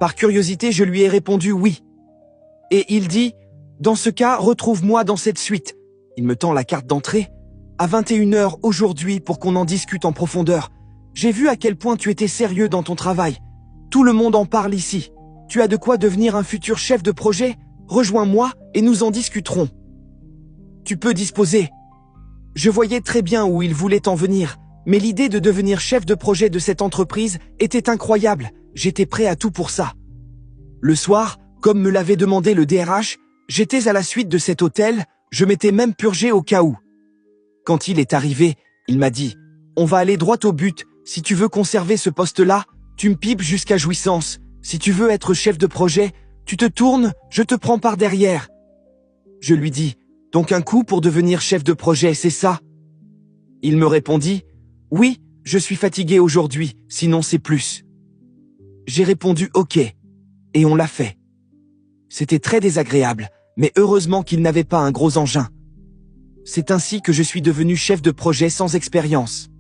Par curiosité, je lui ai répondu oui. Et il dit, dans ce cas, retrouve-moi dans cette suite. Il me tend la carte d'entrée. À 21h aujourd'hui pour qu'on en discute en profondeur. J'ai vu à quel point tu étais sérieux dans ton travail. Tout le monde en parle ici. Tu as de quoi devenir un futur chef de projet? Rejoins-moi et nous en discuterons. Tu peux disposer. Je voyais très bien où il voulait en venir, mais l'idée de devenir chef de projet de cette entreprise était incroyable. J'étais prêt à tout pour ça. Le soir, comme me l'avait demandé le DRH, j'étais à la suite de cet hôtel, je m'étais même purgé au cas où. Quand il est arrivé, il m'a dit « On va aller droit au but, si tu veux conserver ce poste-là, tu me pipes jusqu'à jouissance. Si tu veux être chef de projet, tu te tournes, je te prends par derrière. » Je lui dis « Donc un coup pour devenir chef de projet, c'est ça ?» Il me répondit « Oui, je suis fatigué aujourd'hui, sinon c'est plus. » J'ai répondu « Ok. » Et on l'a fait. C'était très désagréable, mais heureusement qu'il n'avait pas un gros engin. C'est ainsi que je suis devenu chef de projet sans expérience.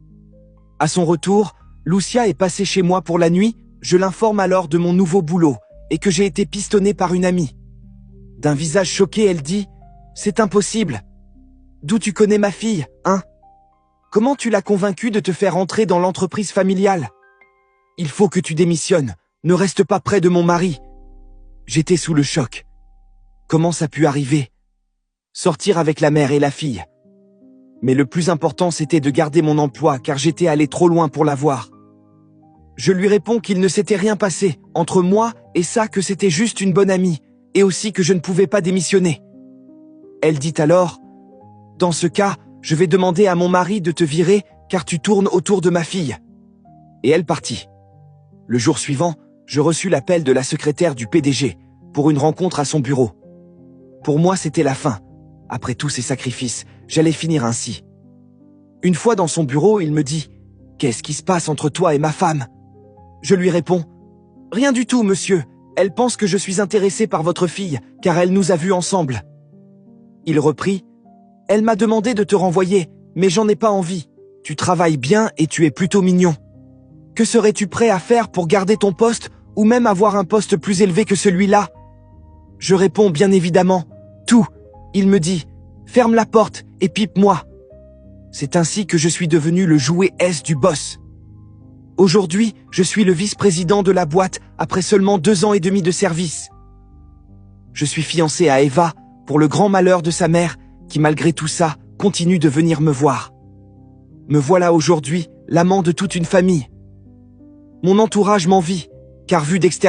À son retour, Lucia est passée chez moi pour la nuit, je l'informe alors de mon nouveau boulot, et que j'ai été pistonné par une amie. D'un visage choqué, elle dit « C'est impossible. D'où tu connais ma fille, hein? Comment tu l'as convaincue de te faire entrer dans l'entreprise familiale? Il faut que tu démissionnes, ne reste pas près de mon mari. » J'étais sous le choc. Comment ça a pu arriver? Sortir avec la mère et la fille. Mais le plus important, c'était de garder mon emploi, car j'étais allé trop loin pour l'avoir. Je lui réponds qu'il ne s'était rien passé entre moi et ça, que c'était juste une bonne amie, et aussi que je ne pouvais pas démissionner. Elle dit alors, « Dans ce cas, je vais demander à mon mari de te virer, car tu tournes autour de ma fille. » Et elle partit. Le jour suivant, je reçus l'appel de la secrétaire du PDG, pour une rencontre à son bureau. Pour moi, c'était la fin. Après tous ces sacrifices, j'allais finir ainsi. Une fois dans son bureau, il me dit « Qu'est-ce qui se passe entre toi et ma femme ?» Je lui réponds « Rien du tout, monsieur. Elle pense que je suis intéressé par votre fille, car elle nous a vus ensemble. » Il reprit « Elle m'a demandé de te renvoyer, mais j'en ai pas envie. Tu travailles bien et tu es plutôt mignon. Que serais-tu prêt à faire pour garder ton poste ou même avoir un poste plus élevé que celui-là ?» Je réponds bien évidemment « Tout. » Il me dit « Ferme la porte et pipe-moi. » C'est ainsi que je suis devenu le jouet S du boss. Aujourd'hui, je suis le vice-président de la boîte après seulement 2 ans et demi de service. Je suis fiancé à Eva, pour le grand malheur de sa mère, qui malgré tout ça, continue de venir me voir. Me voilà aujourd'hui, l'amant de toute une famille. Mon entourage m'envie, car vu d'extérieur,